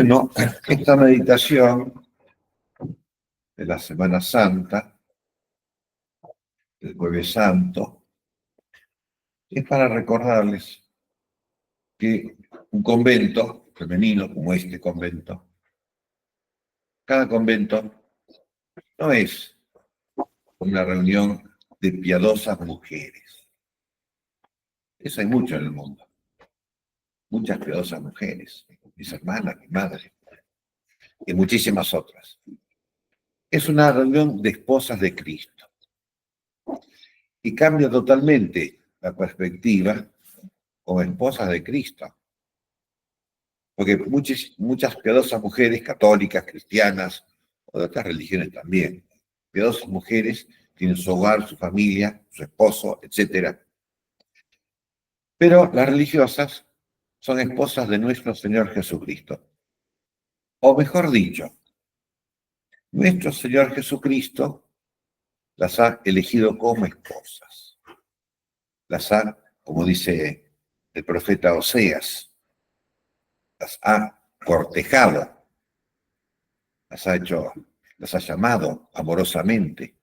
Bueno, esta meditación de la Semana Santa, del Jueves Santo, es para recordarles que un convento femenino como este convento, cada convento no es una reunión de piadosas mujeres. Eso hay mucho en el mundo. Muchas piadosas mujeres, mis hermanas, mi madre, y muchísimas otras. Es una reunión de esposas de Cristo. Y cambia totalmente la perspectiva como esposas de Cristo. Porque muchas piadosas mujeres, católicas, cristianas, o de otras religiones también, piadosas mujeres tienen su hogar, su familia, su esposo, etc. Pero las religiosas son esposas de nuestro Señor Jesucristo. O mejor dicho, nuestro Señor Jesucristo las ha elegido como esposas. Las ha, como dice el profeta Oseas, las ha cortejado, las ha llamado amorosamente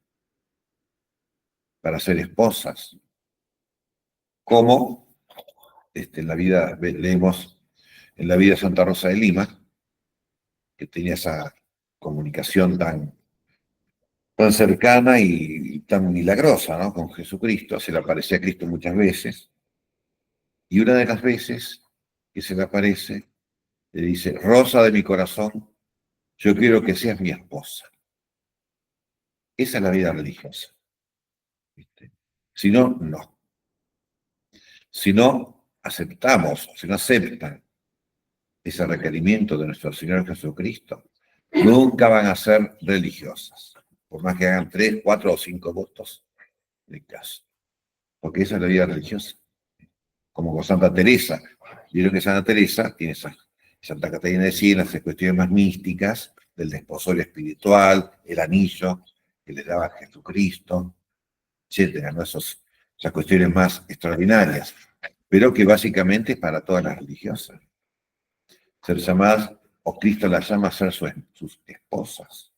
para ser esposas. Como en la vida, leemos en la vida de Santa Rosa de Lima, que tenía esa comunicación tan cercana y tan milagrosa, ¿no?, con Jesucristo. Se le aparecía a Cristo muchas veces, y una de las veces que se le aparece, le dice: Rosa de mi corazón, yo quiero que seas mi esposa. Esa es la vida religiosa. ¿Viste? Si no, no. Si no aceptamos, si no aceptan ese requerimiento de nuestro Señor Jesucristo, nunca van a ser religiosas, por más que hagan 3, 4 o 5 votos de caso. Porque esa es la vida religiosa. Como con Santa Teresa. Vieron que Santa Teresa tiene Santa Catarina de Siena, esas cuestiones más místicas, del desposorio espiritual, el anillo que le daba a Jesucristo, etcétera, ¿no? Esas cuestiones más extraordinarias, pero que básicamente es para todas las religiosas. Ser llamadas, o Cristo las llama a ser sus esposas,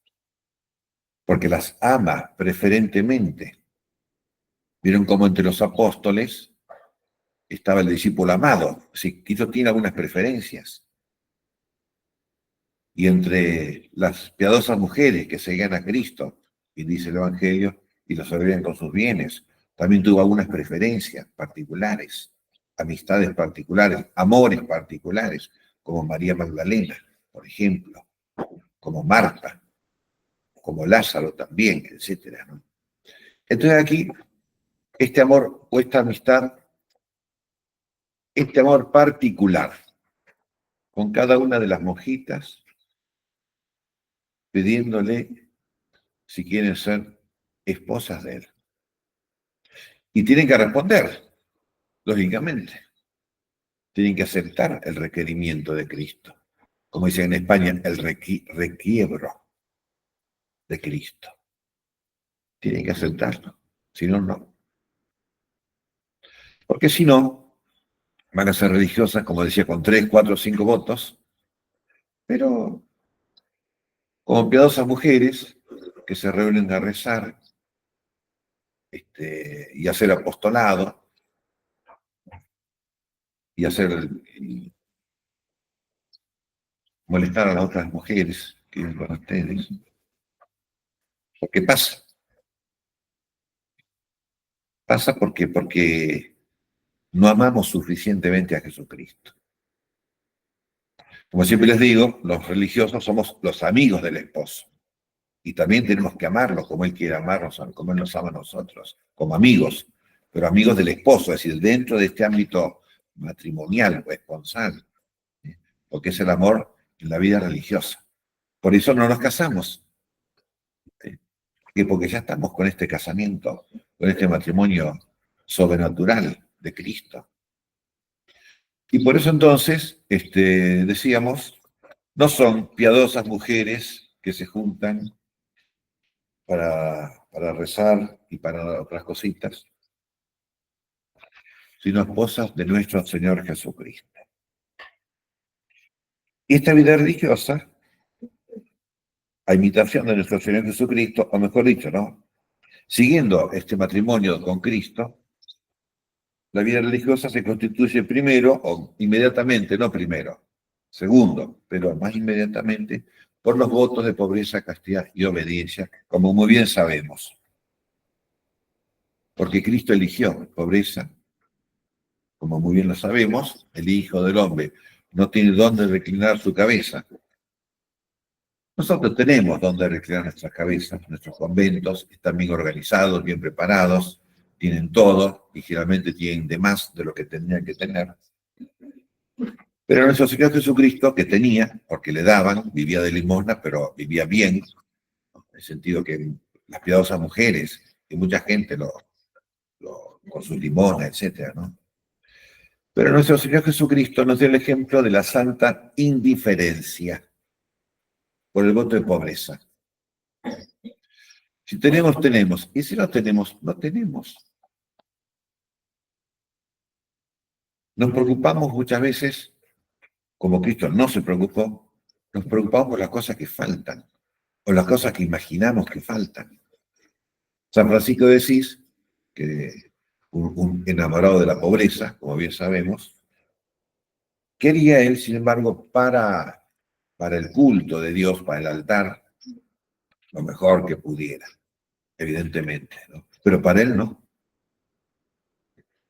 porque las ama preferentemente. Vieron cómo entre los apóstoles estaba el discípulo amado. Sí, Cristo tiene algunas preferencias. Y entre las piadosas mujeres que seguían a Cristo, y dice el Evangelio, y lo servían con sus bienes, también tuvo algunas preferencias particulares, amistades particulares, amores particulares, como María Magdalena, por ejemplo, como Marta, como Lázaro también, etc., ¿no? Entonces aquí, este amor o esta amistad, este amor particular con cada una de las monjitas, pidiéndole si quieren ser esposas de él. Y tienen que responder, lógicamente. Tienen que aceptar el requerimiento de Cristo. Como dicen en España, el requiebro de Cristo. Tienen que aceptarlo, si no, no. Porque si no, van a ser religiosas, como decía, con 3, 4, 5 votos, pero como piadosas mujeres que se reúnen a rezar y hacer apostolado, y molestar a las otras mujeres que viven con ustedes. ¿Qué pasa? Pasa porque no amamos suficientemente a Jesucristo. Como siempre les digo, los religiosos somos los amigos del esposo. Y también tenemos que amarlo como Él quiere amarnos, como Él nos ama a nosotros, como amigos, pero amigos del esposo, es decir, dentro de este ámbito matrimonial o esponsal, ¿sí? Porque es el amor en la vida religiosa. Por eso no nos casamos, ¿sí? Porque ya estamos con este casamiento, con este matrimonio sobrenatural de Cristo. Y por eso entonces, decíamos, no son piadosas mujeres que se juntan para rezar y para otras cositas, sino esposas de nuestro Señor Jesucristo. Y esta vida religiosa, a imitación de nuestro Señor Jesucristo, o mejor dicho, ¿no? Siguiendo este matrimonio con Cristo, la vida religiosa se constituye primero, o inmediatamente, no primero, segundo, pero más inmediatamente, por los votos de pobreza, castidad y obediencia, como muy bien sabemos. Porque Cristo eligió pobreza, como muy bien lo sabemos, el Hijo del Hombre no tiene dónde reclinar su cabeza. Nosotros tenemos dónde reclinar nuestras cabezas, nuestros conventos están bien organizados, bien preparados, tienen todo y generalmente tienen de más de lo que tendrían que tener. Pero nuestro Señor Jesucristo, que tenía, porque le daban, vivía de limosna, pero vivía bien, ¿no? En el sentido que las piadosas mujeres, y mucha gente con sus limosnas, etcétera, ¿no? Pero nuestro Señor Jesucristo nos dio el ejemplo de la santa indiferencia por el voto de pobreza. Si tenemos, tenemos. Y si no tenemos, no tenemos. Nos preocupamos muchas veces, como Cristo no se preocupó, nos preocupamos por las cosas que faltan, o las cosas que imaginamos que faltan. San Francisco de Asís, que un enamorado de la pobreza, como bien sabemos, quería él, sin embargo, para el culto de Dios, para el altar, lo mejor que pudiera, evidentemente, ¿no? Pero para él no.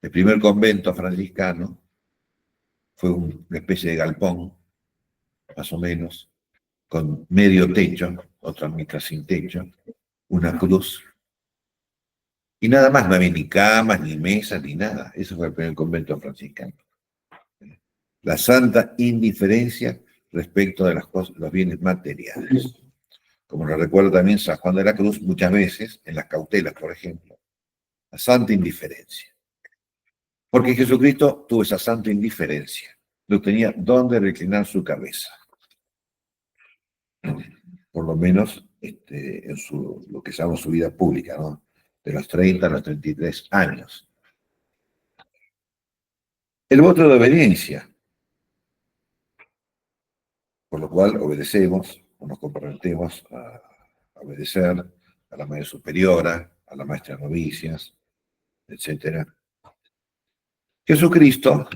El primer convento franciscano fue una especie de galpón, más o menos, con medio techo, otra mitad sin techo, una cruz, y nada más, no había ni camas, ni mesas, ni nada. Eso fue el primer convento franciscano. La santa indiferencia respecto de las cosas, los bienes materiales. Como lo recuerda también San Juan de la Cruz muchas veces, en las cautelas, por ejemplo. La santa indiferencia. Porque Jesucristo tuvo esa santa indiferencia. No tenía dónde reclinar su cabeza. Por lo menos en lo que llamamos su vida pública, ¿no? De los 30 a los 33 años. El voto de obediencia, por lo cual obedecemos o nos comprometemos a obedecer a la madre superiora, a la maestra novicias, etc. Jesucristo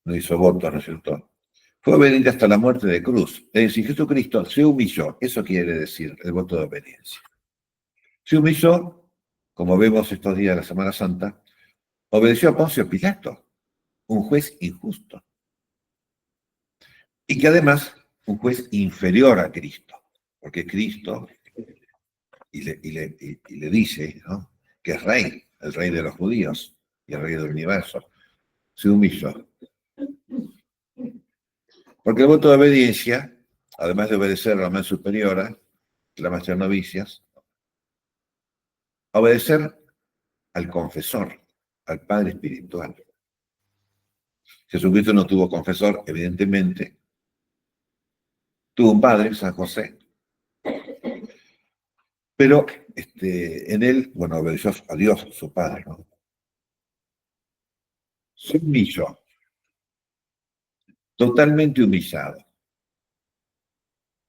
no hizo voto, ¿no es cierto? Fue obediente hasta la muerte de cruz. Es decir, Jesucristo se humilló. Eso quiere decir el voto de obediencia. Se humilló, como vemos estos días de la Semana Santa, obedeció a Poncio Pilato, un juez injusto. Y que además, un juez inferior a Cristo. Porque Cristo, y le dice, ¿no?, que es rey, el rey de los judíos y el rey del universo. Se humilló. Porque el voto de obediencia, además de obedecer a la más superiora, la maestra novicias, obedecer al confesor, al Padre Espiritual. Jesucristo no tuvo confesor, evidentemente. Tuvo un padre, San José. Pero en él, bueno, obedeció a Dios, su padre, ¿no? Se humilló, totalmente humillado.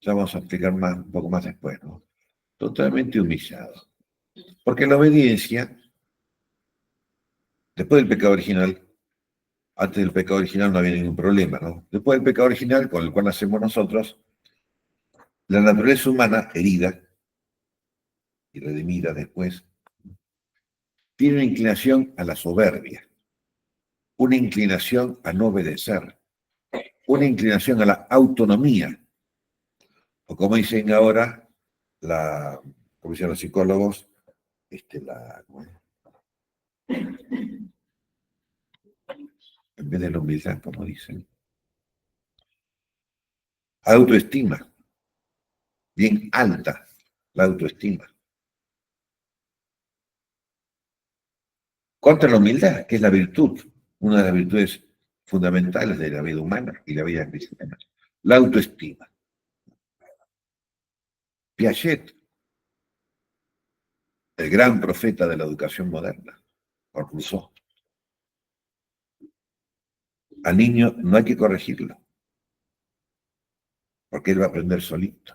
Ya vamos a explicar más, un poco más después, ¿no? Totalmente humillado. Porque la obediencia, después del pecado original, antes del pecado original no había ningún problema, ¿no? Después del pecado original, con el cual nacemos nosotros, la naturaleza humana, herida y redimida después, tiene una inclinación a la soberbia, una inclinación a no obedecer, una inclinación a la autonomía, o como dicen ahora, como dicen los psicólogos, en vez de la humildad, como dicen, autoestima, bien alta la autoestima. Contra la humildad, que es la virtud, una de las virtudes fundamentales de la vida humana y la vida cristiana. La autoestima. Piaget, el gran profeta de la educación moderna, por Rousseau. Al niño no hay que corregirlo, porque él va a aprender solito.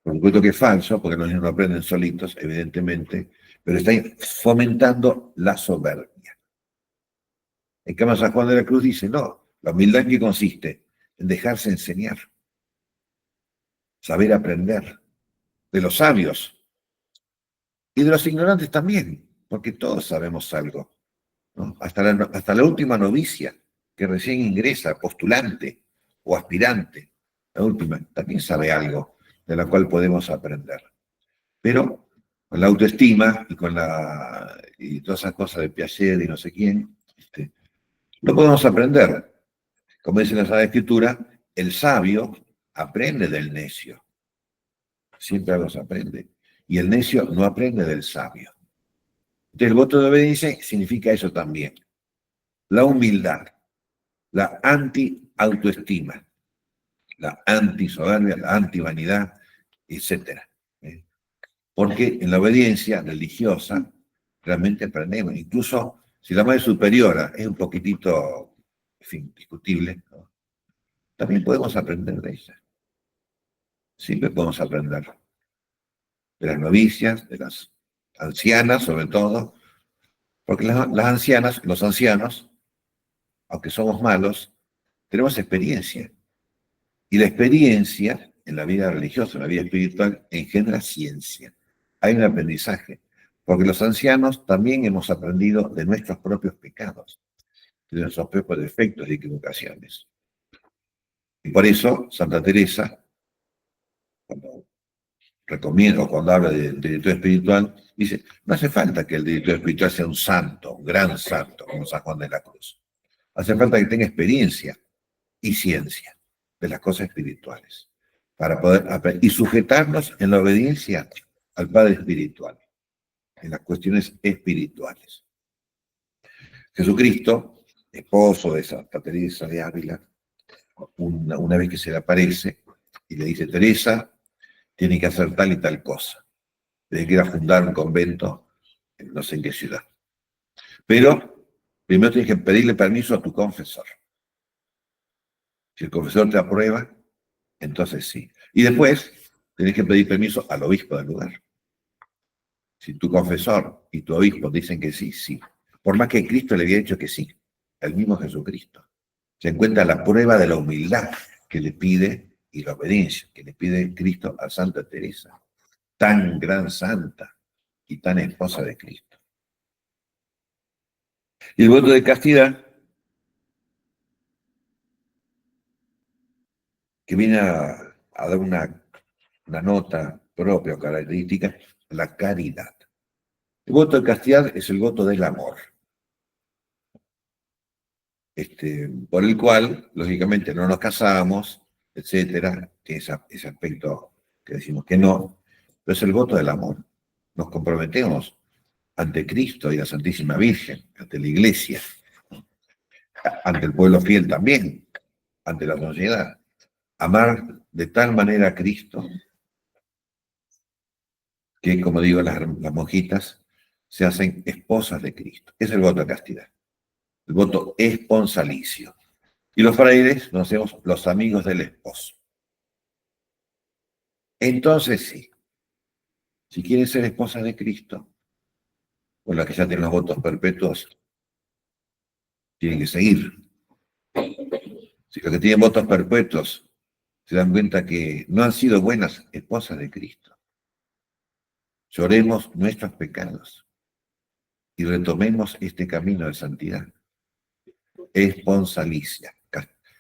Por supuesto que es falso, porque los niños no aprenden solitos, evidentemente, pero está fomentando la soberbia. En cambio, San Juan de la Cruz dice, no, la humildad en qué consiste, en dejarse enseñar, saber aprender, de los sabios y de los ignorantes también, porque todos sabemos algo, ¿no? Hasta la última novicia que recién ingresa, postulante o aspirante, la última, también sabe algo de la cual podemos aprender. Pero con la autoestima y todas esas cosas de Piaget y no sé quién, no podemos aprender. Como dice la Sagrada Escritura, el sabio aprende del necio. Siempre algo se aprende. Y el necio no aprende del sabio. Entonces, el voto de obediencia significa eso también. La humildad, la anti-autoestima, la anti-soberbia, la anti-vanidad, etc. Porque en la obediencia religiosa realmente aprendemos. Incluso si la madre superiora es un poquitito, en fin, discutible, ¿no? También podemos aprender de ella. Siempre podemos aprender de las novicias, de las ancianas sobre todo, porque las ancianas, los ancianos, aunque somos malos, tenemos experiencia. Y la experiencia en la vida religiosa, en la vida espiritual, engendra ciencia. Hay un aprendizaje, porque los ancianos también hemos aprendido de nuestros propios pecados, de nuestros propios defectos y equivocaciones. Y por eso Santa Teresa, cuando recomienda o cuando habla del director espiritual, dice, no hace falta que el director espiritual sea un santo, un gran santo, como San Juan de la Cruz. Hace falta que tenga experiencia y ciencia de las cosas espirituales, para poder aprender y sujetarnos en la obediencia al Padre Espiritual, en las cuestiones espirituales. Jesucristo, esposo de Santa Teresa de Ávila, una vez que se le aparece y le dice, Teresa, tiene que hacer tal y tal cosa. Tiene que ir a fundar un convento en no sé en qué ciudad. Pero primero tienes que pedirle permiso a tu confesor. Si el confesor te aprueba, entonces sí. Y después tenés que pedir permiso al obispo del lugar. Si tu confesor y tu obispo dicen que sí, sí. Por más que Cristo le había dicho que sí, el mismo Jesucristo. Se encuentra la prueba de la humildad que le pide y la obediencia que le pide Cristo a Santa Teresa, tan gran santa y tan esposa de Cristo. Y el voto de castidad, que viene a dar una nota propia o característica, la caridad. El voto de castidad es el voto del amor. Por el cual, lógicamente, no nos casamos, etcétera, tiene ese aspecto que decimos que no, pero es el voto del amor. Nos comprometemos ante Cristo y la Santísima Virgen, ante la Iglesia, ante el pueblo fiel también, ante la sociedad. Amar de tal manera a Cristo que, como digo, las monjitas se hacen esposas de Cristo. Es el voto de castidad, el voto esponsalicio. Y los frailes nos hacemos los amigos del esposo. Entonces sí, si quieren ser esposas de Cristo, o las que ya tienen los votos perpetuos, tienen que seguir. Si los que tienen votos perpetuos se dan cuenta que no han sido buenas esposas de Cristo, lloremos nuestros pecados y retomemos este camino de santidad. Esponsalicia,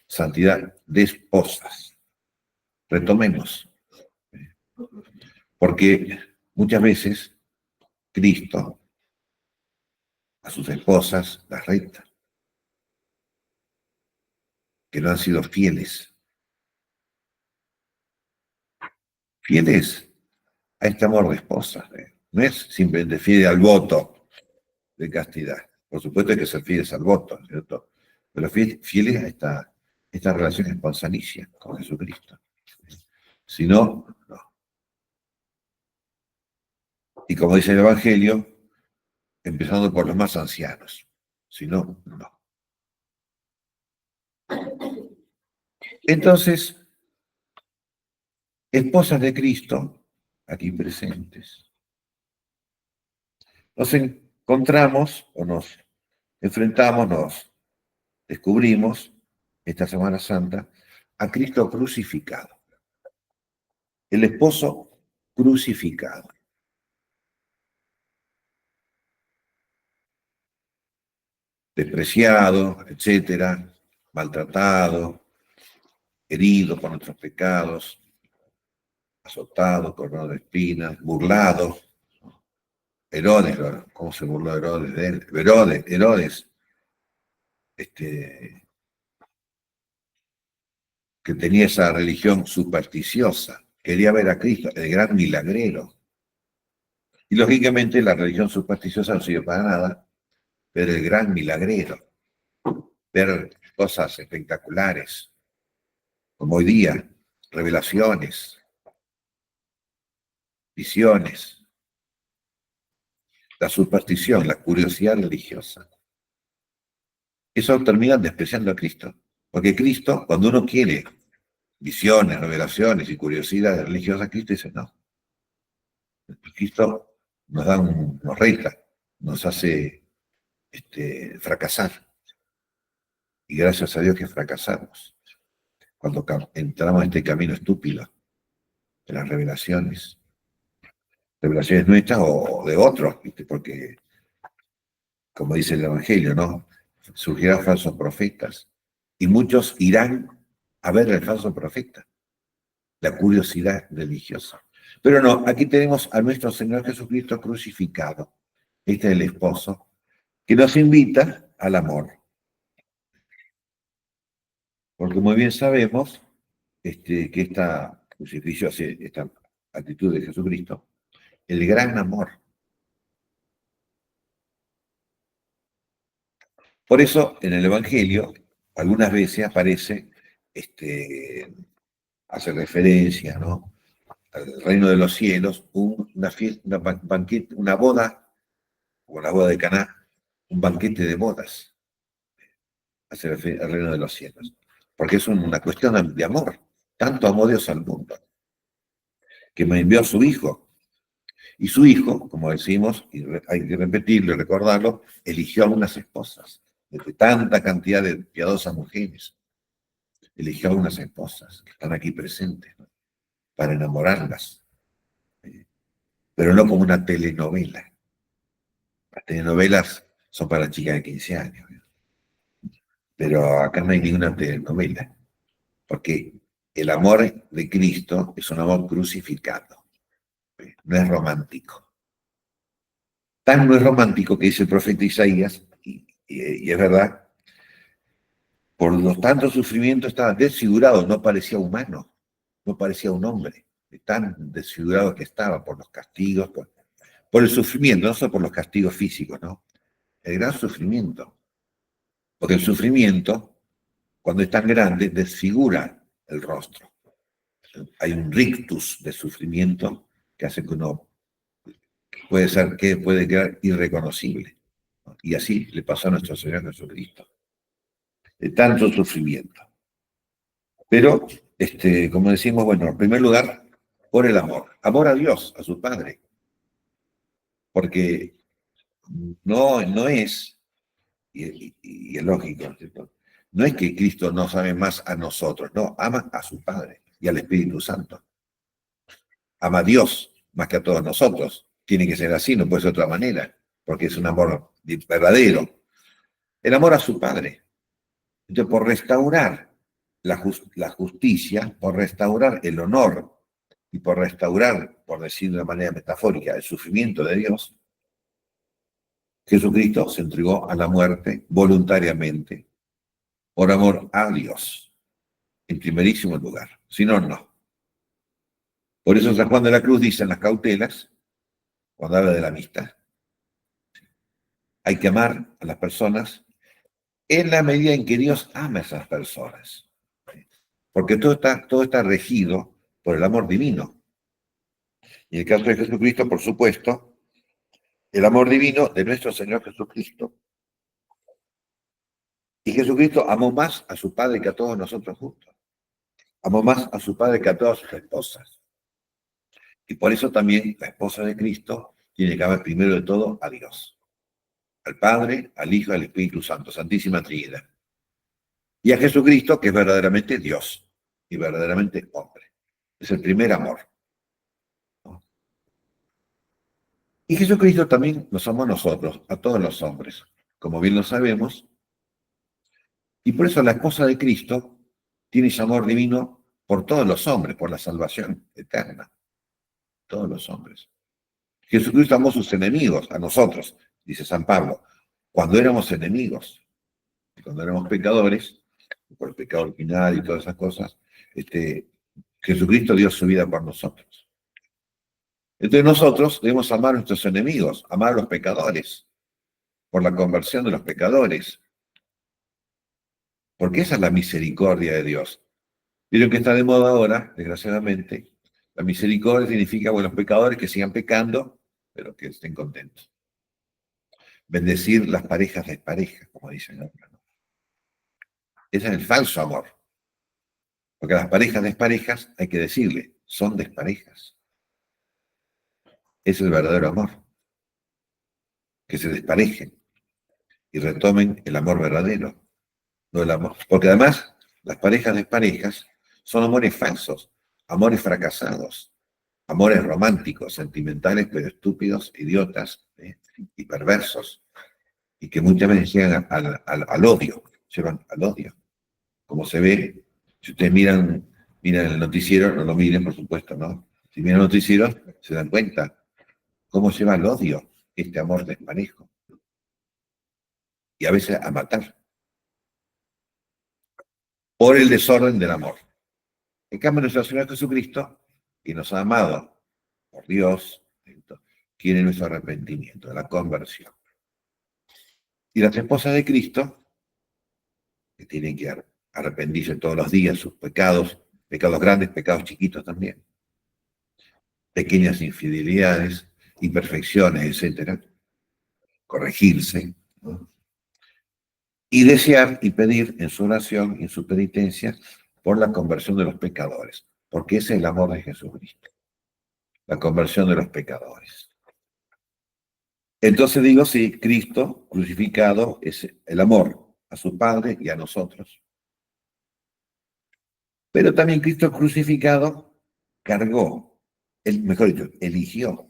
santidad de esposas. Retomemos. Porque muchas veces Cristo a sus esposas las reta, que no han sido fieles. Fieles a este amor de esposas. No es simplemente fiel al voto de castidad. Por supuesto hay que ser fieles al voto, ¿cierto? Pero fieles a esta relación esponsalicia con Jesucristo. Si no, no. Y como dice el Evangelio, empezando por los más ancianos. Si no, no. Entonces, esposas de Cristo, aquí presentes. Nos encontramos o nos enfrentamos, nos descubrimos esta Semana Santa a Cristo crucificado, el esposo crucificado, despreciado, etcétera, maltratado, herido por nuestros pecados, azotado, coronado de espinas, burlado. Herodes, ¿cómo se burló Herodes de él? Herodes, este, que tenía esa religión supersticiosa, quería ver a Cristo, el gran milagrero. Y lógicamente la religión supersticiosa no sirve para nada, pero el gran milagrero, ver cosas espectaculares, como hoy día, revelaciones, visiones, la superstición, la curiosidad religiosa. Eso termina despreciando a Cristo. Porque Cristo, cuando uno quiere visiones, revelaciones y curiosidades religiosas, Cristo dice no. Cristo nos reta, nos hace fracasar. Y gracias a Dios que fracasamos. Cuando entramos en este camino estúpido de las revelaciones nuestras o de otros, ¿viste? Porque, como dice el Evangelio, ¿no? Surgirán falsos profetas y muchos irán a ver al falso profeta. La curiosidad religiosa. Pero no, aquí tenemos a nuestro Señor Jesucristo crucificado. Este es el esposo que nos invita al amor. Porque muy bien sabemos que esta crucifixión, esta actitud de Jesucristo, el gran amor. Por eso en el Evangelio algunas veces aparece, hace referencia, ¿no?, al reino de los cielos, una fiesta, banquete, una boda, como la boda de Caná, un banquete de bodas, hace referencia al reino de los cielos. Porque es una cuestión de amor. Tanto amó Dios al mundo, que me envió a su Hijo. Y su Hijo, como decimos, y hay que repetirlo y recordarlo, eligió a unas esposas, de tanta cantidad de piadosas mujeres. Eligió a unas esposas que están aquí presentes, ¿no?, para enamorarlas. Pero no como una telenovela. Las telenovelas son para chicas de 15 años. Pero acá no hay ninguna telenovela. Porque el amor de Cristo es un amor crucificado. No es romántico. Tan no es romántico que dice el profeta Isaías, y es verdad, por los tantos sufrimientos estaba desfigurado, no parecía humano, no parecía un hombre, de tan desfigurado que estaba por los castigos, por el sufrimiento, no solo por los castigos físicos, ¿no? El gran sufrimiento. Porque el sufrimiento, cuando es tan grande, desfigura el rostro. Hay un rictus de sufrimiento que hace que uno puede quedar irreconocible. Y así le pasó a nuestro Señor Jesucristo. De tanto sufrimiento. Pero, como decimos, bueno, en primer lugar, por el amor. Amor a Dios, a su Padre. Porque no es, y es lógico, ¿cierto?, no es que Cristo nos ame más a nosotros, no, ama a su Padre y al Espíritu Santo. Ama a Dios más que a todos nosotros. Tiene que ser así, no puede ser de otra manera, porque es un amor verdadero. El amor a su Padre. Entonces, por restaurar la justicia, por restaurar el honor y por restaurar, por decir de una manera metafórica, el sufrimiento de Dios, Jesucristo se entregó a la muerte voluntariamente, por amor a Dios, en primerísimo lugar. Si no, no. Por eso San Juan de la Cruz dice en las cautelas, cuando habla de la amistad, hay que amar a las personas en la medida en que Dios ama a esas personas. Porque todo está regido por el amor divino. Y en el caso de Jesucristo, por supuesto, el amor divino de nuestro Señor Jesucristo. Y Jesucristo amó más a su Padre que a todos nosotros juntos. Amó más a su Padre que a todas sus esposas. Y por eso también la esposa de Cristo tiene que amar primero de todo a Dios, al Padre, al Hijo y al Espíritu Santo, Santísima Trinidad. Y a Jesucristo, que es verdaderamente Dios y verdaderamente hombre. Es el primer amor. Y Jesucristo también nos amó a nosotros, a todos los hombres, como bien lo sabemos. Y por eso la esposa de Cristo tiene ese amor divino por todos los hombres, por la salvación eterna. Todos los hombres. Jesucristo amó a sus enemigos, a nosotros, dice San Pablo, cuando éramos enemigos, cuando éramos pecadores, por el pecado original y todas esas cosas, Jesucristo dio su vida por nosotros. Entonces nosotros debemos amar a nuestros enemigos, amar a los pecadores, por la conversión de los pecadores, porque esa es la misericordia de Dios. Vieron que está de moda ahora, desgraciadamente, la misericordia significa, bueno, los pecadores que sigan pecando, pero que estén contentos. Bendecir las parejas desparejas, como dicen ahora, ¿no? Ese es el falso amor. Porque a las parejas desparejas hay que decirle, son desparejas. Ese es el verdadero amor. Que se desparejen y retomen el amor verdadero. No el amor. Porque además, las parejas desparejas son amores falsos, amores fracasados, amores románticos, sentimentales, pero estúpidos, idiotas, y perversos. Y que muchas veces llegan al odio, llevan al odio. Como se ve, si ustedes miran el noticiero, no lo miren, por supuesto, ¿no? Si miran el noticiero, se dan cuenta cómo lleva al odio este amor desparejo. Y a veces a matar. Por el desorden del amor. En cambio, nuestro Señor Jesucristo, que nos ha amado por Dios, quiere nuestro arrepentimiento, la conversión. Y las esposas de Cristo, que tienen que arrepentirse todos los días sus pecados, pecados grandes, pecados chiquitos también, pequeñas infidelidades, imperfecciones, etcétera, corregirse, ¿no? Y desear y pedir en su oración y en su penitencia por la conversión de los pecadores, porque ese es el amor de Jesucristo, la conversión de los pecadores. Entonces digo, sí, Cristo crucificado es el amor a su Padre y a nosotros. Pero también Cristo crucificado cargó, mejor dicho, eligió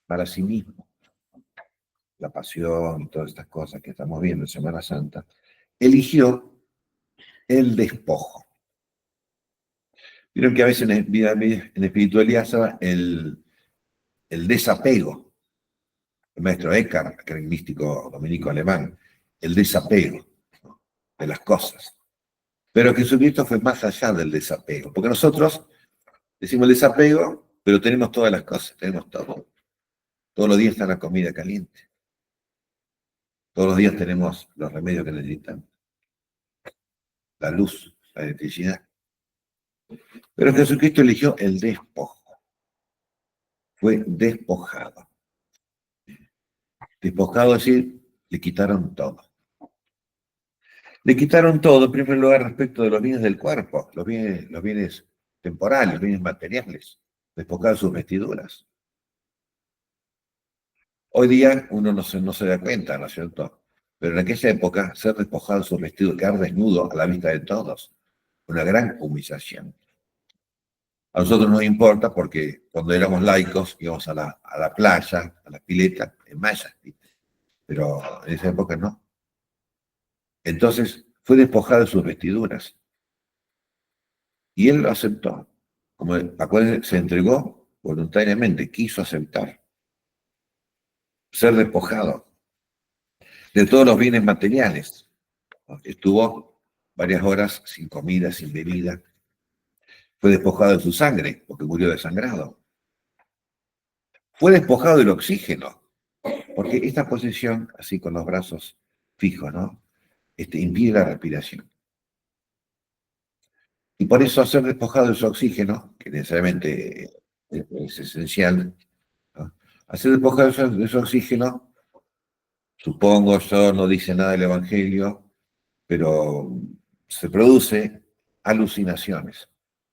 para sí mismo la pasión y todas estas cosas que estamos viendo en Semana Santa, eligió el despojo. Vieron que a veces en espiritualidad se llama el desapego. El maestro Eckhart, que era el místico dominico alemán, el desapego, ¿no?, de las cosas. Pero Jesucristo fue más allá del desapego, porque nosotros decimos el desapego, pero tenemos todas las cosas, tenemos todo. Todos los días está la comida caliente. Todos los días tenemos los remedios que necesitamos. La luz, la electricidad. Pero Jesucristo eligió el despojo. Fue despojado. Despojado es decir, le quitaron todo. Le quitaron todo, en primer lugar, respecto de los bienes del cuerpo, los bienes temporales, los bienes materiales. Despojaron sus vestiduras. Hoy día uno no se da cuenta, ¿no es cierto? Pero en aquella época, ser despojado de sus vestidos, quedar desnudo a la vista de todos, una gran humillación. A nosotros no nos importa porque cuando éramos laicos íbamos a la playa, a la pileta, en mallas, ¿viste? Pero en esa época no. Entonces fue despojado de sus vestiduras. Y él lo aceptó. Como acuérdense, se entregó voluntariamente, quiso aceptar. Ser despojado de todos los bienes materiales. Estuvo varias horas sin comida, sin bebida. Fue despojado de su sangre, porque murió desangrado. Fue despojado del oxígeno, porque esta posición, así con los brazos fijos, ¿no? Impide la respiración. Y por eso, ser despojado de su oxígeno, que necesariamente es esencial, ¿no? Hacer despojado de su oxígeno, supongo yo, no dice nada del Evangelio, pero se produce alucinaciones,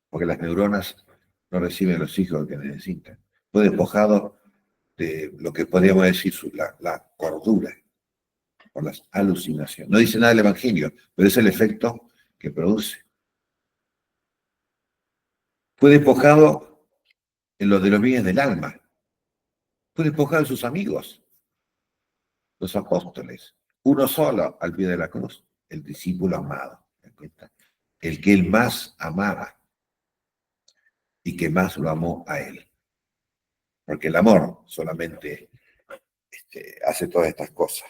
porque las neuronas no reciben los hijos que necesitan. Fue despojado de lo que podríamos decir la cordura, por las alucinaciones. No dice nada del Evangelio, pero es el efecto que produce. Fue despojado en lo de los bienes del alma. Fue despojado de sus amigos, los apóstoles. Uno solo al pie de la cruz, el discípulo amado. ¿Me das cuenta? El que él más amaba y que más lo amó a él. Porque el amor solamente hace todas estas cosas.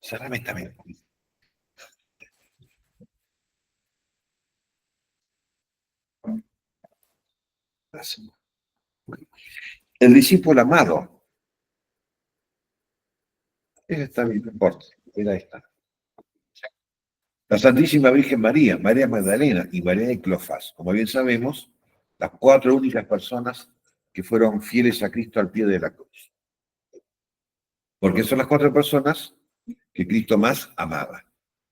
Cerrame también. El discípulo amado. Esa está bien, no importa. Mira esta. La Santísima Virgen María, María Magdalena y María de Cleofás. Como bien sabemos, las 4 únicas personas que fueron fieles a Cristo al pie de la cruz. Porque son las 4 personas que Cristo más amaba.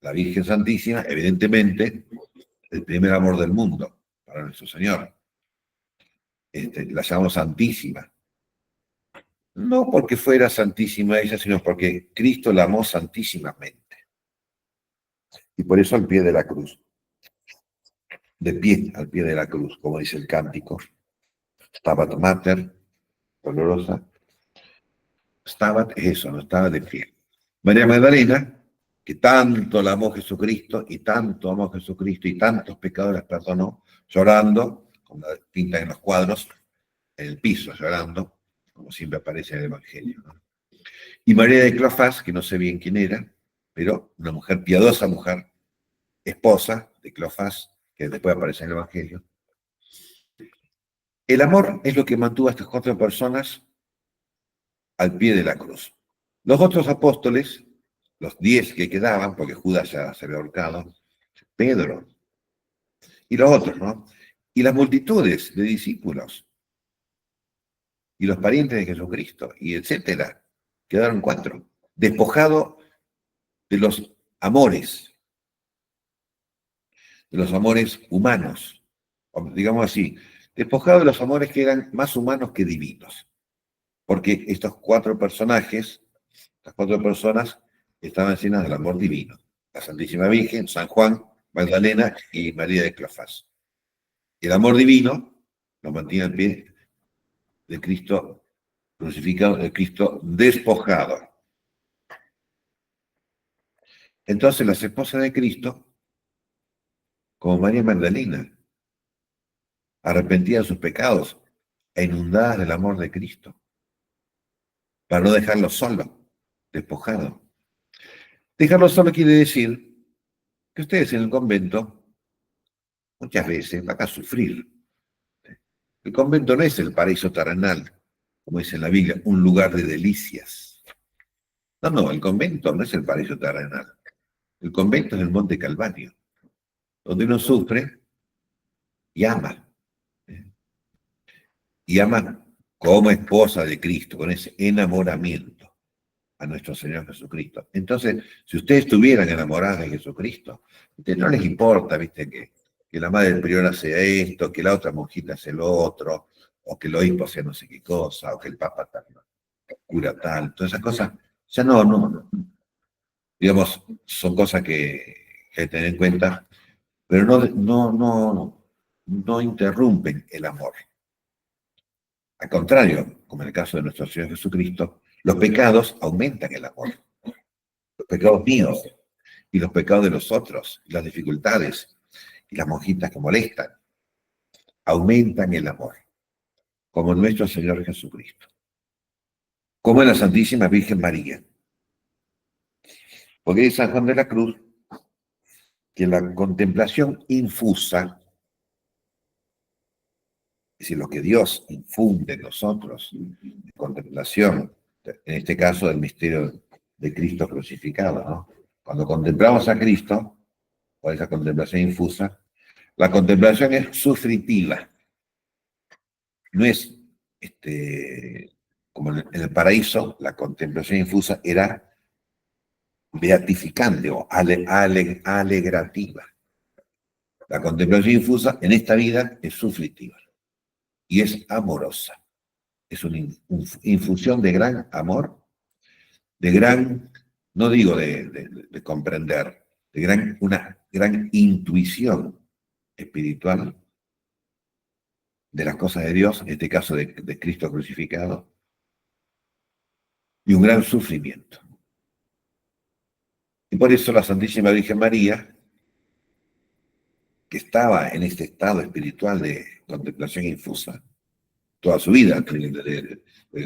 La Virgen Santísima, evidentemente, el primer amor del mundo para nuestro Señor. La llamamos Santísima. No porque fuera santísima ella, sino porque Cristo la amó santísimamente. Y por eso al pie de la cruz. De pie al pie de la cruz, como dice el cántico. Stabat Mater, dolorosa. Stabat es eso, no estaba de pie. María Magdalena, que tanto la amó Jesucristo y tanto amó Jesucristo y tantos pecadores perdonó, llorando, como la pintan en los cuadros, en el piso, llorando, como siempre aparece en el Evangelio, ¿no? Y María de Cleofás, que no sé bien quién era, pero una mujer piadosa, mujer, esposa de Cleofás, que después aparece en el Evangelio. El amor es lo que mantuvo a estas 4 personas al pie de la cruz. Los otros apóstoles, los 10 que quedaban, porque Judas ya se había ahorcado, Pedro, y los otros, ¿no? Y las multitudes de discípulos, y los parientes de Jesucristo, y etcétera, quedaron 4, despojados de los amores humanos, digamos así, despojados de los amores que eran más humanos que divinos, porque estos 4 personajes, las 4 personas, estaban llenas del amor divino, la Santísima Virgen, San Juan, Magdalena y María de Cleofás. El amor divino lo mantiene al pie de Cristo crucificado, de Cristo despojado. Entonces las esposas de Cristo, como María Magdalena, arrepentidas de sus pecados e inundadas del amor de Cristo, para no dejarlo solo, despojado. Dejarlo solo quiere decir que ustedes en el convento muchas veces van a sufrir. El convento no es el paraíso terrenal, como dice en la Biblia, un lugar de delicias. No, el convento no es el paraíso terrenal. El convento es el Monte Calvario, donde uno sufre y ama. Y ama como esposa de Cristo, con ese enamoramiento a nuestro Señor Jesucristo. Entonces, si ustedes estuvieran enamorados de Jesucristo, no les importa, viste, que la madre del prior hace esto, que la otra monjita hace lo otro, o que el obispo hace no sé qué cosa, o que el papa tal, cura tal, todas esas cosas, ya no. Digamos, son cosas que hay que tener en cuenta, pero no interrumpen el amor. Al contrario, como en el caso de nuestro Señor Jesucristo, los pecados aumentan el amor. Los pecados míos y los pecados de los otros, y las dificultades y las monjitas que molestan, aumentan el amor, como nuestro Señor Jesucristo. Como en la Santísima Virgen María. Porque dice San Juan de la Cruz que la contemplación infusa, es decir, lo que Dios infunde en nosotros, contemplación, en este caso del misterio de Cristo crucificado, ¿no? Cuando contemplamos a Cristo, o esa contemplación infusa, la contemplación es sufritiva, no es como en el paraíso, la contemplación infusa era beatificante o alegrativa. La contemplación infusa en esta vida es sufritiva. y es amorosa. Es una infusión de gran amor, de gran, no digo de comprender, una gran intuición espiritual de las cosas de Dios, en este caso de Cristo crucificado, y un gran sufrimiento. Y por eso la Santísima Virgen María, que estaba en este estado espiritual de contemplación infusa, toda su vida,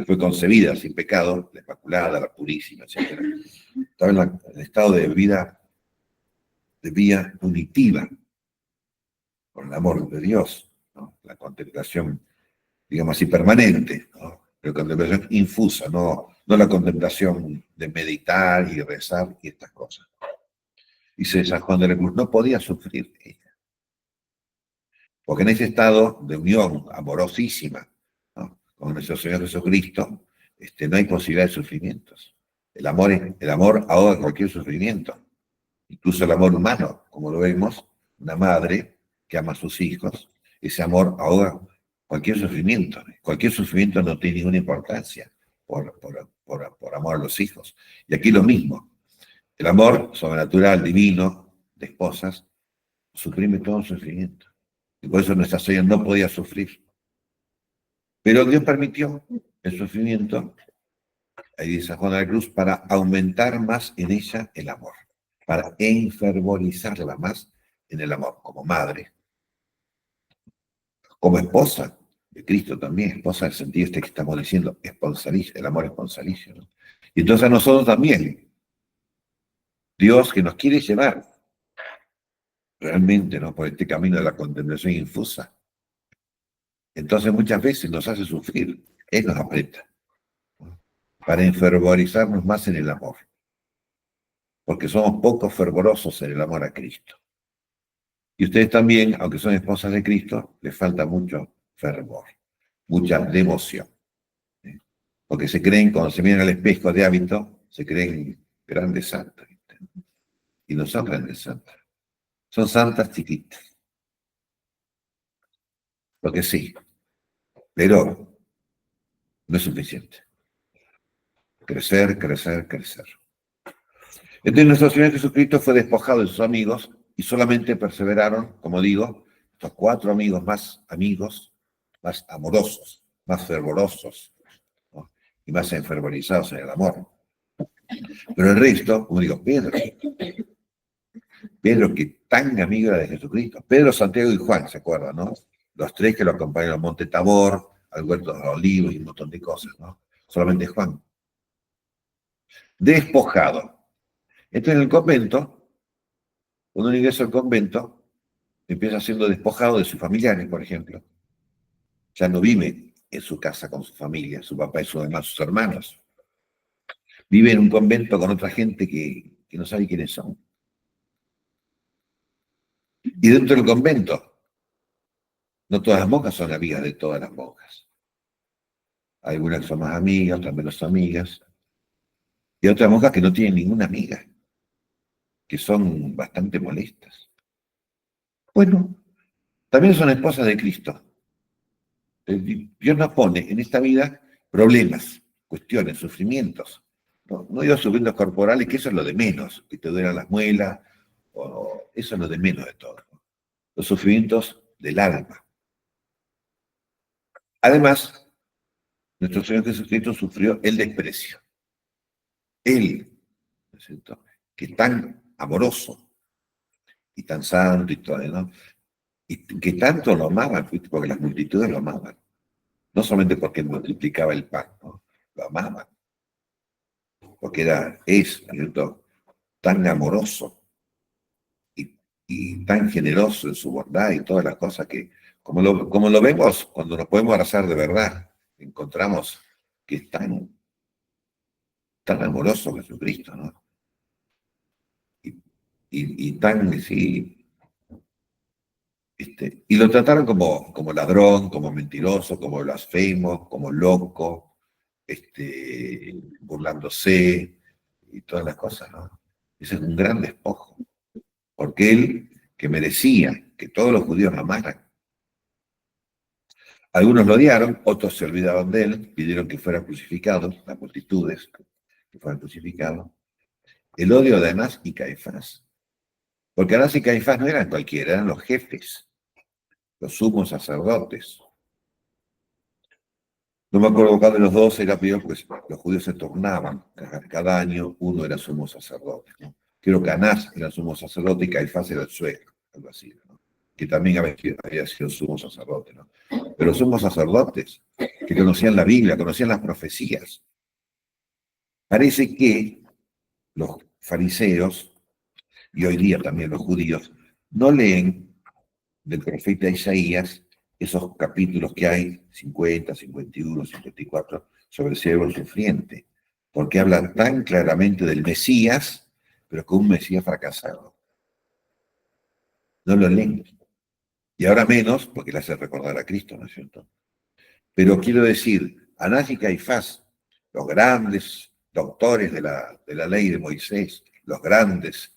fue concebida sin pecado, la Inmaculada, la Purísima, etc. Estaba en el estado de vida unitiva, por el amor de Dios, ¿no? La contemplación, digamos así, permanente, ¿no? La contemplación infusa, no la contemplación de meditar y rezar y estas cosas. Dice San Juan de la Cruz, no podía sufrir ella, porque en ese estado de unión amorosísima, ¿no?, con nuestro Señor Jesucristo, no hay posibilidad de sufrimientos. El amor ahoga cualquier sufrimiento, incluso el amor humano, como lo vemos, una madre que ama a sus hijos, ese amor ahoga cualquier sufrimiento. Cualquier sufrimiento no tiene ninguna importancia por amor a los hijos. Y aquí lo mismo, el amor sobrenatural, divino, de esposas, suprime todo sufrimiento. Y por eso nuestra Señora no podía sufrir. Pero Dios permitió el sufrimiento, ahí dice San Juan de la Cruz, para aumentar más en ella el amor, para enfervorizarla más en el amor, como madre, como esposa de Cristo también, esposa en el sentido que estamos diciendo, esponsalicio, el amor esponsalicio, ¿no? Y entonces a nosotros también, Dios que nos quiere llevar realmente, ¿no?, por este camino de la contemplación infusa, entonces muchas veces nos hace sufrir, Él nos aprieta, ¿no?, para enfervorizarnos más en el amor, porque somos poco fervorosos en el amor a Cristo. Y ustedes también, aunque son esposas de Cristo, les falta mucho fervor, mucha devoción, ¿sí? Porque se creen, cuando se miran al espejo de hábito, se creen grandes santas, ¿viste? Y no son grandes santas, son santas chiquitas. Lo que sí, pero no es suficiente. Crecer, crecer, crecer. Entonces nuestro Señor Jesucristo fue despojado de sus amigos y solamente perseveraron, como digo, estos 4 amigos, más amorosos, más fervorosos, ¿no?, y más enfervorizados en el amor. Pero el resto, como digo, Pedro que tan amigo era de Jesucristo, Pedro, Santiago y Juan, ¿se acuerdan, no? Los 3 que lo acompañaron al Monte Tabor, al Huerto de los Olivos y un montón de cosas, ¿no? Solamente Juan. Despojado. Entonces en el convento, cuando uno ingresa al convento, empieza siendo despojado de sus familiares, por ejemplo. Ya no vive en su casa con su familia, su papá y sus hermanos. Vive en un convento con otra gente que no sabe quiénes son. Y dentro del convento, no todas las monjas son amigas de todas las monjas. Hay algunas que son más amigas, otras menos amigas. Y otras monjas que no tienen ninguna amiga, que son bastante molestas. Bueno, también son esposas de Cristo. Dios nos pone en esta vida problemas, cuestiones, sufrimientos. No digo sufrimientos corporales, que eso es lo de menos, que te duelan las muelas, eso es lo de menos de todo. Los sufrimientos del alma. Además, nuestro Señor Jesucristo sufrió el desprecio. Él, ¿no es cierto?, que es tan amoroso y tan santo y todo, ¿no?, y que tanto lo amaban, porque las multitudes lo amaban. No solamente porque multiplicaba el pan, ¿no?, lo amaban. Porque es, ¿cierto?, tan amoroso y tan generoso en su bondad y todas las cosas que, como lo vemos cuando nos podemos abrazar de verdad, encontramos que es tan amoroso Jesucristo, ¿no? Y tan, sí, y lo trataron como ladrón, como mentiroso, como blasfemo, como loco, burlándose y todas las cosas, ¿no? Ese es un gran despojo, porque él, que merecía que todos los judíos lo amaran, Algunos lo odiaron, otros se olvidaban de él, pidieron que fuera crucificado, las multitudes que fueran crucificados. El odio de Anás y Caifás. Porque Anás y Caifás no eran cualquiera, eran los jefes, los sumos sacerdotes. No me acuerdo cuál de los dos era peor, pues los judíos se tornaban. Cada año uno era sumo sacerdote, ¿no? Creo que Anás era sumo sacerdote y Caifás era el suegro, algo así, ¿no? Que también había sido sumo sacerdote, ¿no? Pero los sumos sacerdotes que conocían la Biblia, conocían las profecías. Parece que los fariseos, y hoy día también los judíos, no leen del profeta Isaías esos capítulos que hay, 50, 51, 54, sobre el siervo sufriente, porque hablan tan claramente del Mesías, pero con un Mesías fracasado. No lo leen. Y ahora menos, porque le hace recordar a Cristo, ¿no es cierto? Pero quiero decir, Anás y Caifás, los grandes doctores de la ley de Moisés, los grandes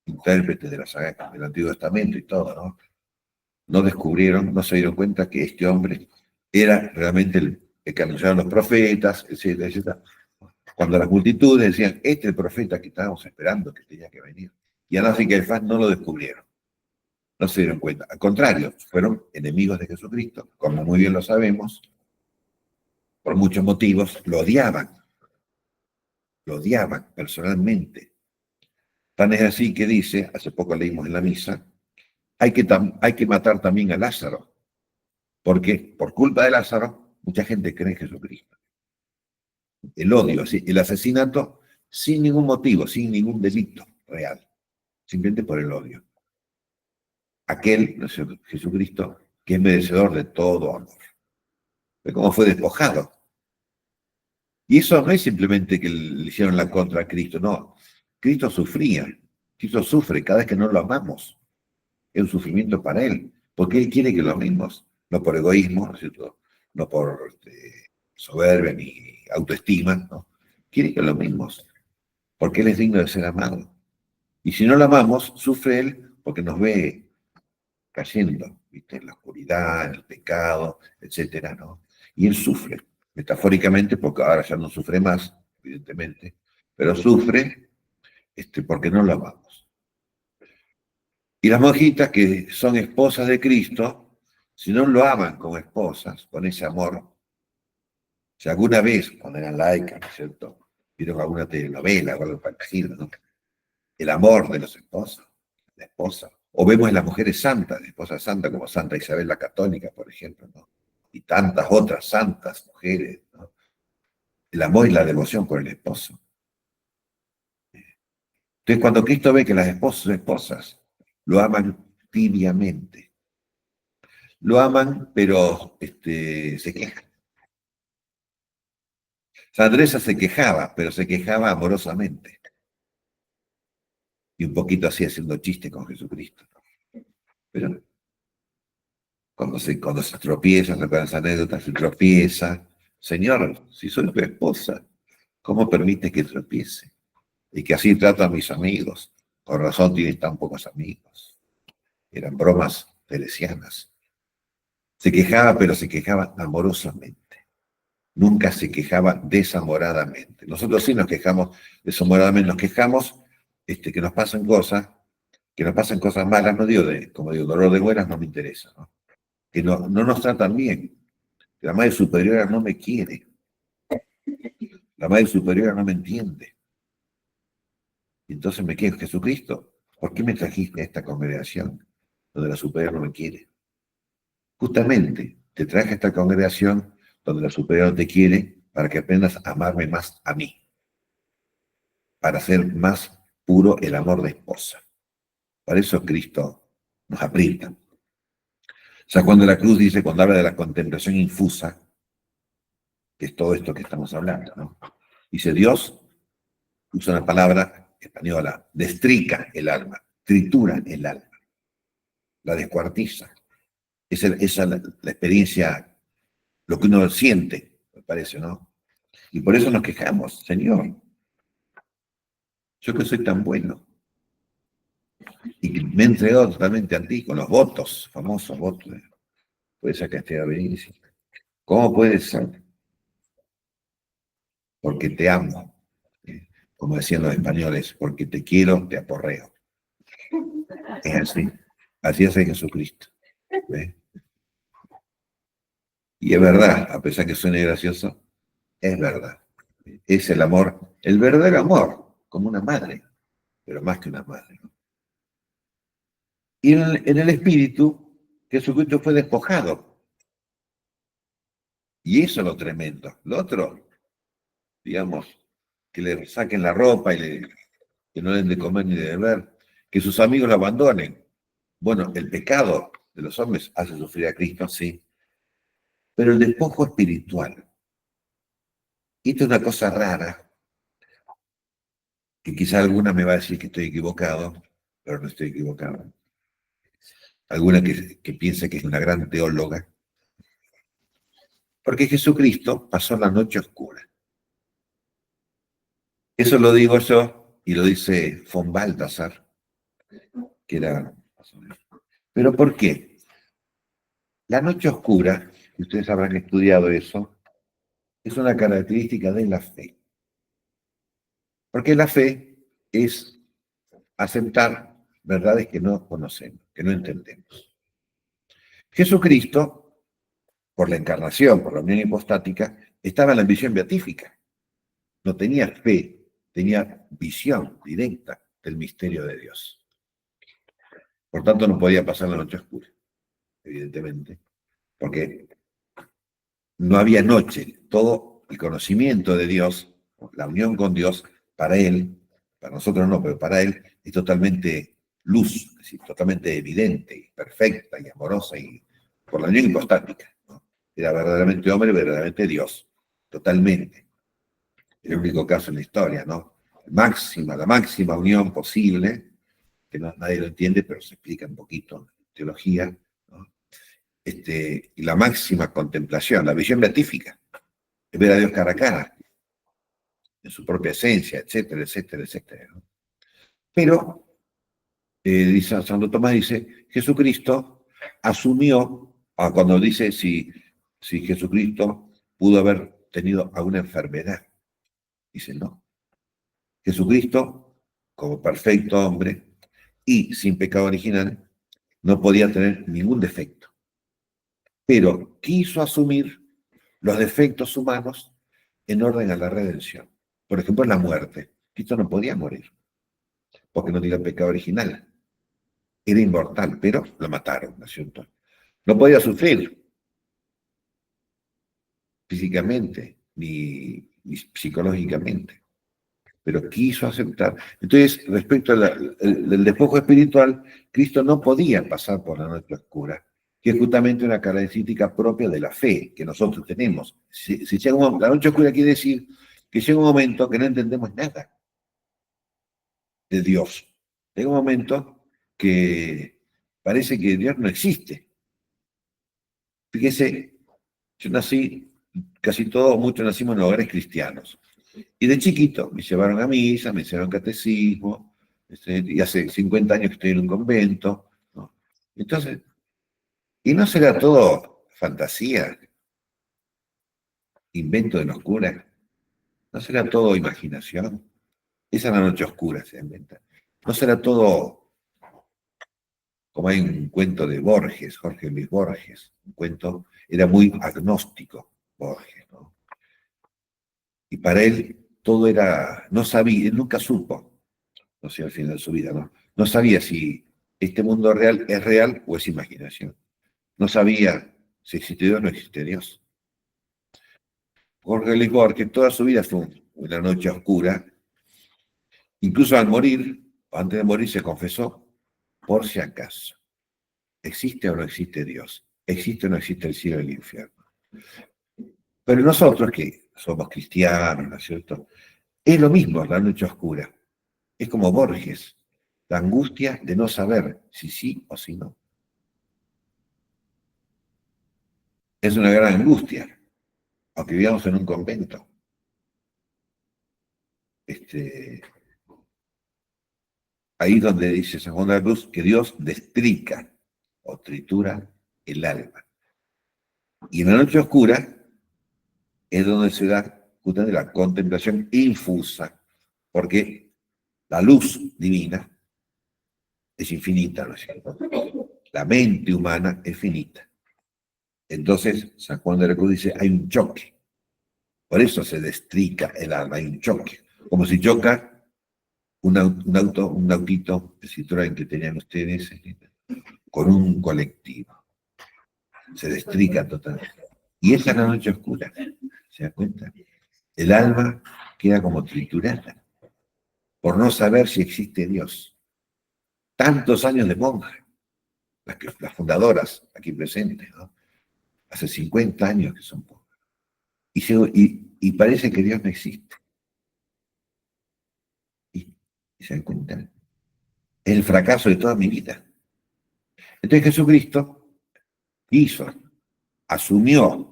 intérpretes de del Antiguo Testamento y todo, ¿no? No descubrieron, no se dieron cuenta que este hombre era realmente el que anunciaron los profetas, etcétera, etcétera. Cuando las multitudes decían, este es el profeta que estábamos esperando que tenía que venir. Y Anás y Caifás no lo descubrieron, no se dieron cuenta. Al contrario, fueron enemigos de Jesucristo, como muy bien lo sabemos, por muchos motivos, lo odiaban personalmente. Tan es así que dice, hace poco leímos en la misa, hay que matar también a Lázaro, porque por culpa de Lázaro, mucha gente cree en Jesucristo. El odio, el asesinato sin ningún motivo, sin ningún delito real, simplemente por el odio. Aquel, no sé, Jesucristo, que es merecedor de todo amor. ¿Ve cómo fue despojado? Y eso no es simplemente que le hicieron la contra a Cristo, no. Cristo sufría, Cristo sufre cada vez que no lo amamos. Es un sufrimiento para Él, porque Él quiere que lo amemos, no por egoísmo, ¿no es cierto? No por soberbia ni autoestima, ¿no? Quiere que lo amemos, porque Él es digno de ser amado. Y si no lo amamos, sufre Él porque nos ve cayendo, ¿viste? En la oscuridad, en el pecado, etcétera, ¿no? Y Él sufre, metafóricamente, porque ahora ya no sufre más, evidentemente, pero sufre porque no lo amamos. Y las monjitas que son esposas de Cristo, si no lo aman como esposas, con ese amor, si alguna vez, cuando eran laicas, ¿no es cierto?, vieron alguna telenovela o algo parecido, ¿no? El amor de los esposos, la esposa. O vemos en las mujeres santas, esposas santas como Santa Isabel la Católica, por ejemplo, ¿no? Y tantas otras santas mujeres, ¿no? El amor y la devoción por el esposo. Entonces, cuando Cristo ve que las esposas lo aman tibiamente, lo aman, pero se quejan. Santa Teresa se quejaba, pero se quejaba amorosamente. Y un poquito así haciendo chiste con Jesucristo. Pero cuando se tropieza, se esa anécdota, se tropieza. Señor, si soy tu esposa, ¿cómo permites que tropiece? Y que así trato a mis amigos. Con razón tienes tan pocos amigos. Eran bromas teresianas. Se quejaba, pero se quejaba amorosamente. Nunca se quejaba desamoradamente. Nosotros sí nos quejamos desamoradamente, nos quejamos que nos pasan cosas malas, no digo como digo, dolor de buenas no me interesa, ¿no? Que no nos tratan bien, que la madre superiora no me quiere, la madre superiora no me entiende. Y entonces me quedo, Jesucristo, ¿por qué me trajiste a esta congregación donde la superiora no me quiere? Justamente te traje a esta congregación donde la superiora no te quiere para que aprendas a amarme más a mí, para hacer más puro el amor de esposa. Para eso Cristo nos aprieta. San Juan de la Cruz dice, cuando habla de la contemplación infusa, que es todo esto que estamos hablando, ¿no? Dice, Dios usa una palabra española, destrica el alma, tritura el alma, la descuartiza. Esa es la experiencia, lo que uno siente, me parece, ¿no? Y por eso nos quejamos, Señor, yo que soy tan bueno, y que me he entregado totalmente a ti, con los votos, famosos votos, puede ser que esté a venir, ¿Cómo puede ser? Porque te amo. Como decían los españoles, porque te quiero, te aporreo. Es así. Así es en Jesucristo. ¿Ves? Y es verdad, a pesar que suene gracioso, es verdad. Es el amor, el verdadero amor, como una madre, pero más que una madre, ¿no? Y en el Espíritu, Jesucristo fue despojado. Y eso es lo tremendo. Lo otro, digamos, que le saquen la ropa y que no le den de comer ni de beber, que sus amigos lo abandonen. Bueno, el pecado de los hombres hace sufrir a Cristo, sí, pero el despojo espiritual. Y esto es una cosa rara, que quizá alguna me va a decir que estoy equivocado, pero no estoy equivocado. Alguna que piense que es una gran teóloga, porque Jesucristo pasó la noche oscura. Eso lo digo yo y lo dice von Balthasar, que era... ¿Pero por qué? La noche oscura, y ustedes habrán estudiado eso, es una característica de la fe. Porque la fe es aceptar verdades que no conocemos, que no entendemos. Jesucristo, por la encarnación, por la unión hipostática, estaba en la visión beatífica. No tenía fe, tenía visión directa del misterio de Dios. Por tanto, no podía pasar la noche oscura, evidentemente, porque no había noche. Todo el conocimiento de Dios, la unión con Dios, para él, para nosotros no, pero para él, es totalmente luz, es decir, totalmente evidente, y perfecta y amorosa, y por la unión hipostática, ¿no? Era verdaderamente hombre, verdaderamente Dios, totalmente. El único caso en la historia, ¿no? La máxima unión posible, que nadie lo entiende, pero se explica un poquito en teología, ¿no? Y la máxima contemplación, la visión beatífica, es ver a Dios cara a cara, en su propia esencia, etcétera, etcétera, etcétera, ¿no? Pero, dice, Santo Tomás dice, Jesucristo asumió, cuando dice si Jesucristo pudo haber tenido alguna enfermedad, dice no. Jesucristo, como perfecto hombre y sin pecado original, no podía tener ningún defecto, pero quiso asumir los defectos humanos en orden a la redención. Por ejemplo, la muerte. Cristo no podía morir, porque no tenía pecado original. Era inmortal, pero lo mataron, ¿no es cierto? No podía sufrir físicamente ni psicológicamente, pero quiso aceptar. Entonces, respecto del despojo espiritual, Cristo no podía pasar por la noche oscura, que es justamente una característica propia de la fe que nosotros tenemos. Si llega la noche oscura quiere decir que llega un momento que no entendemos nada de Dios. Llega un momento que parece que Dios no existe. Fíjese, yo nací, casi todos, muchos nacimos en hogares cristianos. Y de chiquito me llevaron a misa, me hicieron catecismo, y hace 50 años que estoy en un convento, ¿no? Entonces, ¿y no será todo fantasía, invento de los curas? ¿No será todo imaginación? Esa es la noche oscura, se inventa. ¿No será todo como hay un cuento de Borges, Jorge Luis Borges? Un cuento, era muy agnóstico Borges, ¿no? Y para él todo era, no sabía, él nunca supo, no sé, al final de su vida, ¿no? No sabía si este mundo real o es imaginación. No sabía si existe Dios o no existe Dios. Jorge Luis Borges, toda su vida fue una noche oscura. Incluso al morir, antes de morir, se confesó, por si acaso, ¿existe o no existe Dios? ¿Existe o no existe el cielo y el infierno? Pero nosotros que somos cristianos, ¿no es cierto? Es lo mismo la noche oscura. Es como Borges, la angustia de no saber si sí o si no. Es una gran angustia, aunque vivamos en un convento. Este, ahí donde dice San Juan de la Cruz que Dios destrica o tritura el alma. Y en la noche oscura es donde se da justamente la contemplación infusa, porque la luz divina es infinita, ¿no es cierto? La mente humana es finita. Entonces, San Juan de la Cruz dice, hay un choque. Por eso se destrica el alma, hay un choque. Como si choca un autito de Citroën que tenían ustedes con un colectivo. Se destrica totalmente. Y esa es la noche oscura, ¿se da cuenta? El alma queda como triturada por no saber si existe Dios. Tantos años de monja, las fundadoras aquí presentes, ¿no? Hace 50 años que son monjas. Y parece que Dios no existe. Y se dan cuenta. Es el fracaso de toda mi vida. Entonces Jesucristo hizo, asumió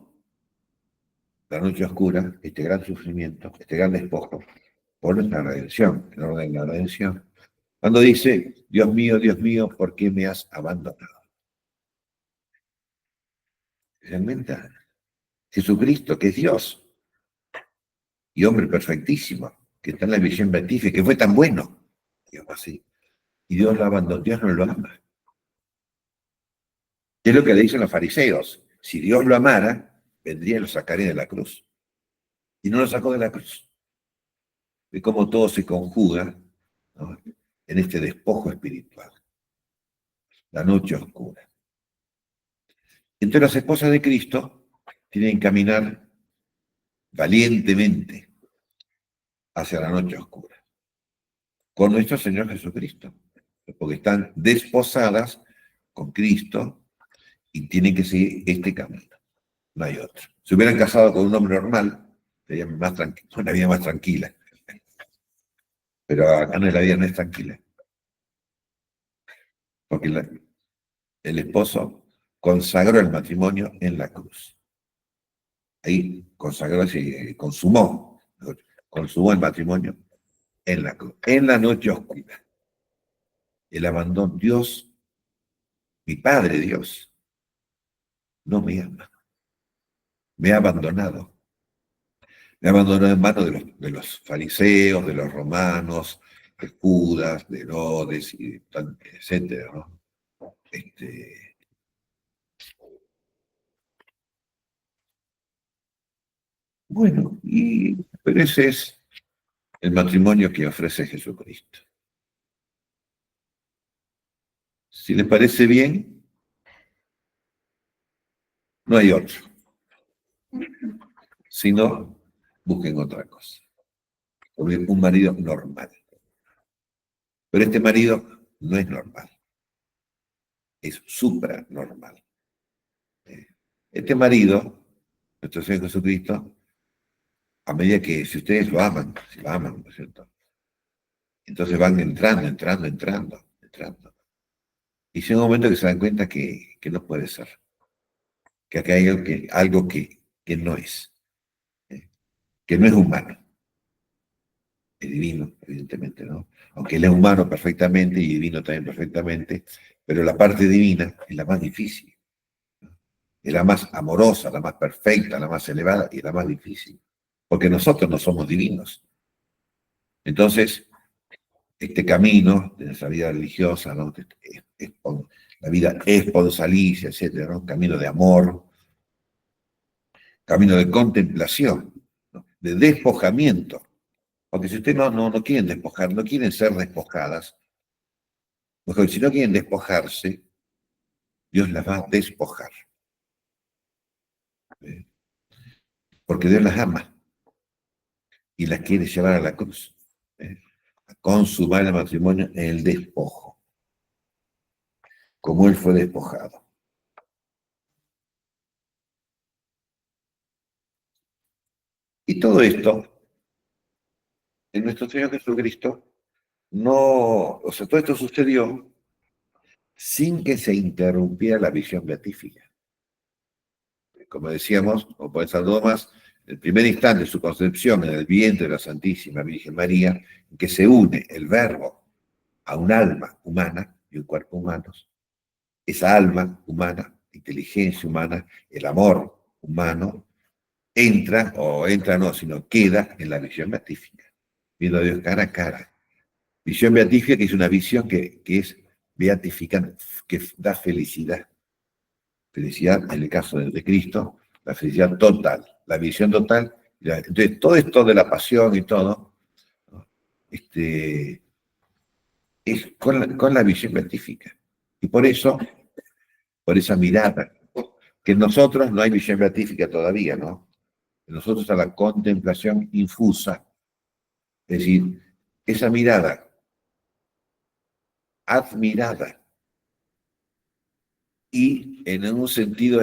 la noche oscura, este gran sufrimiento, este gran despojo, por nuestra redención, en orden de la redención. Cuando dice, Dios mío, ¿por qué me has abandonado? Realmente, Jesucristo, que es Dios, y hombre perfectísimo, que está en la visión beatífica, que fue tan bueno, digamos así, y Dios lo abandonó, Dios no lo ama. Es lo que le dicen los fariseos, si Dios lo amara, vendría y lo sacaría de la cruz. Y no lo sacó de la cruz. De cómo todo se conjuga, ¿no?, en este despojo espiritual, la noche oscura. Entonces las esposas de Cristo tienen que caminar valientemente hacia la noche oscura, con nuestro Señor Jesucristo, porque están desposadas con Cristo y tienen que seguir este camino, no hay otro. Si hubieran casado con un hombre normal, sería más una vida más tranquila, pero acá no, la vida no es tranquila, porque el esposo consagró el matrimonio en la cruz. Ahí consagró, consumó el matrimonio en la cruz, en la noche oscura. El abandono, Dios, mi Padre Dios, no me ama, me ha abandonado. Me ha abandonado en manos de los fariseos, de los romanos, de Judas, de Herodes, etcétera, ¿no? Bueno, pero ese es el matrimonio que ofrece Jesucristo. Si les parece bien, no hay otro. Si no, busquen otra cosa. Un marido normal. Pero este marido no es normal, es supranormal. Este marido, nuestro Señor Jesucristo, a medida que, si ustedes lo aman, si lo aman, ¿no es cierto? Entonces van entrando. Y llega un momento que se dan cuenta que no puede ser, que acá hay algo que no es, que no es humano, es divino, evidentemente, ¿no? Aunque él es humano perfectamente y divino también perfectamente, pero la parte divina es la más difícil, ¿no? Es la más amorosa, la más perfecta, la más elevada y la más difícil, porque nosotros no somos divinos. Entonces, este camino de nuestra vida religiosa, ¿no?, la vida esponsalicia, etcétera, ¿no?, camino de amor, camino de contemplación, ¿no?, de despojamiento. Porque si ustedes no quieren despojar, no quieren ser despojadas, porque si no quieren despojarse, Dios las va a despojar. ¿Eh? Porque Dios las ama y las quiere llevar a la cruz. ¿Eh? A consumar el matrimonio en el despojo, como Él fue despojado. Y todo esto, en nuestro Señor Jesucristo, no, o sea, todo esto sucedió sin que se interrumpiera la visión beatífica. Como decíamos, o por esa más, el primer instante de su concepción en el vientre de la Santísima Virgen María, en que se une el verbo a un alma humana y un cuerpo humano, esa alma humana, inteligencia humana, el amor humano entra no, sino queda en la visión beatífica, viendo a Dios cara a cara. Visión beatífica que es una visión que es beatificante, que da felicidad. Felicidad, en el caso de Cristo, la felicidad total, la visión total. Entonces, todo esto de la pasión y todo, ¿no? Es con la visión beatífica. Y por eso, por esa mirada, que en nosotros no hay visión beatífica todavía, ¿no? En nosotros está la contemplación infusa, es decir, esa mirada admirada y en un sentido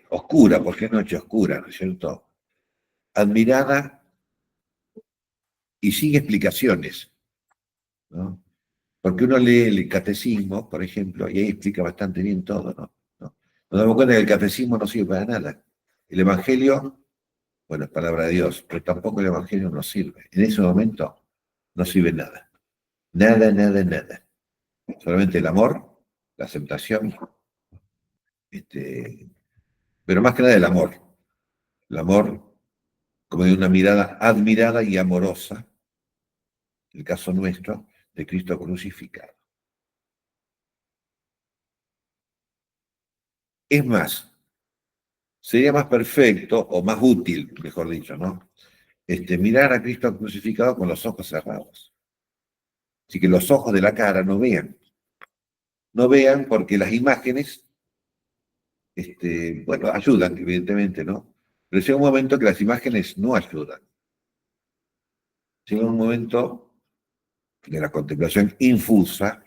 oscura, porque es noche oscura, ¿no es cierto? Admirada y sin explicaciones, ¿no? Porque uno lee el catecismo, por ejemplo, y ahí explica bastante bien todo, ¿no? ¿No? Nos damos cuenta que el catecismo no sirve para nada. El Evangelio, bueno, es palabra de Dios, pero tampoco el Evangelio nos sirve. En ese momento no sirve nada. Nada, nada, nada. Solamente el amor, la aceptación, pero más que nada el amor. El amor como de una mirada admirada y amorosa, el caso nuestro, de Cristo crucificado. Es más, sería más perfecto o más útil, mejor dicho, ¿no? Mirar a Cristo crucificado con los ojos cerrados. Así que los ojos de la cara no vean. No vean porque las imágenes, bueno, ayudan, evidentemente, ¿no? Pero llega un momento que las imágenes no ayudan. Llega un momento de la contemplación infusa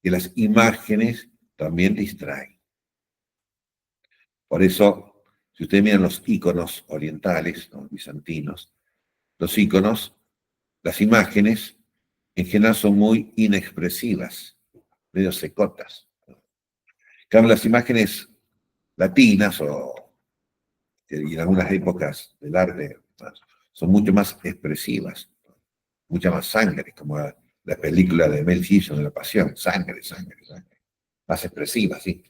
que las imágenes también distraen. Por eso, si ustedes miran los íconos orientales, ¿no? Bizantinos, los íconos, las imágenes, en general son muy inexpresivas, medio secotas. En cambio, las imágenes latinas y en algunas épocas del arte son mucho más expresivas, mucha más sangre, como la película de Mel Gibson de La Pasión, sangre, sangre, sangre. Más expresivas, sí.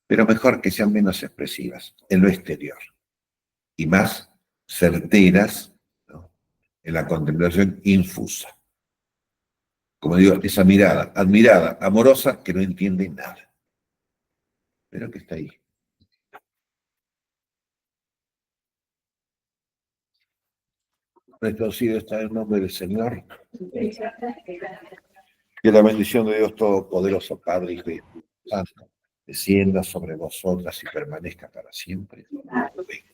Pero mejor que sean menos expresivas en lo exterior y más certeras, ¿no? En la contemplación infusa. Como digo, esa mirada admirada, amorosa, que no entiende nada, pero que está ahí. Nuestro cielo está en el nombre del Señor. Que la bendición de Dios Todopoderoso, Padre, Hijo y Espíritu Santo, descienda sobre vosotras y permanezca para siempre. Amén.